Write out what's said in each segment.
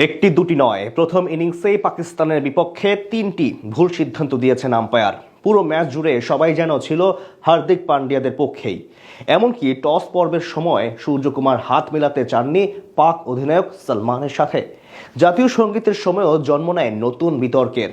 একটি দুটি নয়, প্রথম ইনিংসেই পাকিস্তানের বিপক্ষে তিনটি ভুল সিদ্ধান্ত দিয়েছেন আম্পায়ার। পুরো ম্যাচ জুড়ে সবাই যেন ছিল হার্দিক পান্ডিয়াদের পক্ষেই। এমনকি টস পর্বের সময় সূর্যকুমার হাত মেলাতে চাননি পাক অধিনায়ক সালমানের সাথে। জাতীয় সঙ্গীতের সময়ও জন্ম নেয় নতুন বিতর্কের।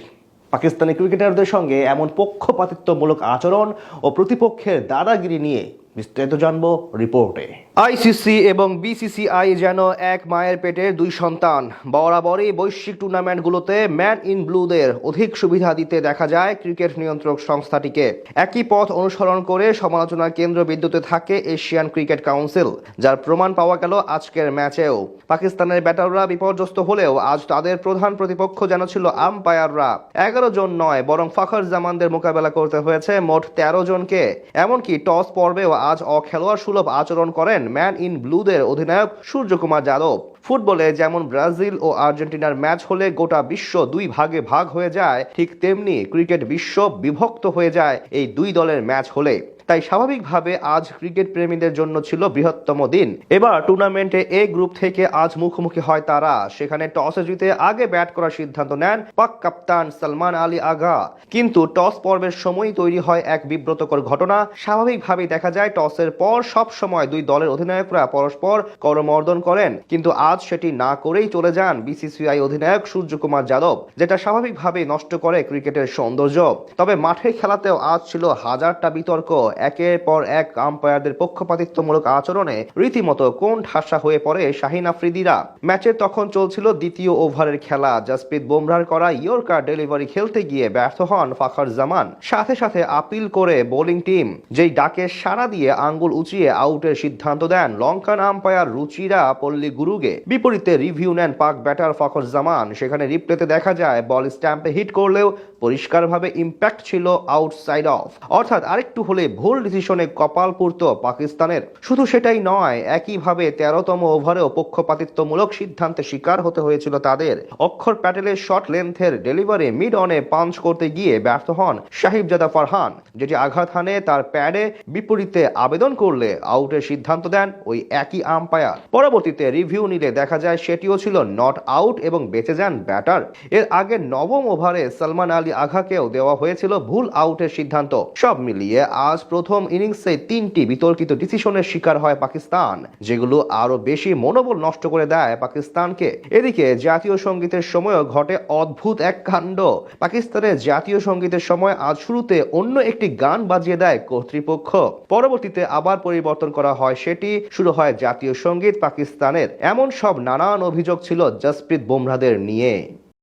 পাকিস্তানি ক্রিকেটারদের সঙ্গে এমন পক্ষপাতিত্বমূলক আচরণ ও প্রতিপক্ষের দাদাগিরি নিয়ে বিস্তারিত জানবো রিপোর্টে। আইসিসি এবং বিসিসিআই যেন এক মায়ের পেটের দুই সন্তান। বরাবরই বৈশ্বিক টুর্নামেন্টগুলোতে ম্যান ইন ব্লুদের অধিক সুবিধা দিতে দেখা যায় ক্রিকেট নিয়ন্ত্রক সংস্থাটিকে। একই পথ অনুসরণ করে সমালোচনার কেন্দ্রবিন্দুতে থাকে এশিয়ান ক্রিকেট কাউন্সিল, যার প্রমাণ পাওয়া গেল আজকের ম্যাচেও। পাকিস্তানের ব্যাটাররা বিপর্যস্ত হলেও আজ তাদের প্রধান প্রতিপক্ষ যেন ছিল আম্পায়াররা। 11 জন নয়, বরং ফখর জামানদের মোকাবেলা করতে হয়েছে মোট 13 জনকে। এমনকি টস পর্বেও আজ অখেলোয়াড় সুলভ আচরণ করেন ম্যান ইন ব্লুদের অধিনায়ক সূর্যকুমার যাদব। ফুটবলে যেমন ব্রাজিল ও আর্জেন্টিনার ম্যাচ হলে গোটা বিশ্ব দুই ভাগে ভাগ হয়ে যায়, ঠিক তেমনি ক্রিকেট বিশ্ব বিভক্ত হয়ে যায় এই দুই দলের ম্যাচ হলে। তাই স্বাভাবিকভাবে আজ ক্রিকেট প্রেমীদের জন্য ছিল বৃহত্তম দিন। এবার টুর্নামেন্টে এ গ্রুপ থেকে আজ মুখোমুখি হয় তারা। সেখানে টসে জিতে আগে ব্যাট করার সিদ্ধান্ত নেন পাক কাপ্তান সালমান আলী আগা। কিন্তু টস পর্বের সময় তৈরি হয় এক বিব্রতকর ঘটনা। স্বাভাবিকভাবেই দেখা যায় টসের পর সব সময় দুই দলের অধিনায়করা পরস্পর করমর্দন করেন, কিন্তু আজ সেটি না করেই চলে যান বিসিসিআই অধিনায়ক সূর্যকুমার যাদব, যেটা স্বাভাবিকভাবেই নষ্ট করে ক্রিকেটের সৌন্দর্য। তবে মাঠে খেলাতেও আজ ছিল হাজারটা বিতর্ক। একের পর এক আম্পায়ারদের পক্ষপাতিত্বমূলক আচরণে রীতিমতো কোন ঠাসা হয়ে পড়ে শাহিন আফ্রিদিরা। ম্যাচের তখন চলছিল দ্বিতীয় ওভারের খেলা। জসপ্রীত বুমরাহর করা ইয়র্কার ডেলিভারি খেলতে গিয়ে ব্যর্থ হন ফখর জামান। সাথে সাথে আপিল করে বোলিং টিম, যেই ডাকে সাড়া দিয়ে আঙ্গুল উঁচিয়ে আউটের সিদ্ধান্ত দেন লঙ্কান আম্পায়ার রুচিরা পল্লী গুরুগে। বিপরীতে রিভিউ নেন পাক ব্যাটার ফখর জামান। সেখানে রিপ্লেতে দেখা যায় বল স্ট্যাম্পে হিট করলেও পরিষ্কারভাবে ইম্প্যাক্ট ছিল আউটসাইড অফ, অর্থাৎ আরেকটু হলে ভুল ডিসিশনে কপাল পুড়ত পাকিস্তানের। শুধু সেটাই নয়, একইভাবে 13তম ওভারেও পক্ষপাতিত্বমূলক সিদ্ধান্তের শিকার হতে হয়েছিল তাদের। অক্ষর প্যাটেলের শর্ট লেন্থের ডেলিভারি মিড অনে পাঞ্চ করতে গিয়ে ব্যর্থ হন সাহিবজাদা ফারহান, যেটি আঘাত হানে তার প্যাডে। বিপরীতে আবেদন করলে আউটের সিদ্ধান্ত দেন ওই একই আম্পায়ার। পরবর্তীতে রিভিউ নিলে দেখা যায় সেটিও ছিল নট আউট এবং বেঁচে যান ব্যাটার। এর আগে 9ম ওভারে সালমান আলী আঘাকেও দেওয়া হয়েছিল ভুল আউটের সিদ্ধান্ত। সব মিলিয়ে আজ প্রথম ইনিংসে 3টি বিতর্কিত ডিসিশনের শিকার হয় পাকিস্তান, যেগুলো আরো বেশি মনোবল নষ্ট করে দেয় পাকিস্তানকে। এদিকে জাতীয় সঙ্গীতের সময়ও ঘটে অদ্ভুত এক কাণ্ড। পাকিস্তানের জাতীয় সঙ্গীতের সময় আজ শুরুতে অন্য একটি গান বাজিয়ে দেয় কর্তৃপক্ষ। পরবর্তীতে আবার পরিবর্তন করা হয় সেটি, শুরু হয় জাতীয় সঙ্গীত পাকিস্তানের। এমন সব নানান অভিযোগ ছিল জসপ্রীত বুমরাহদের নিয়ে।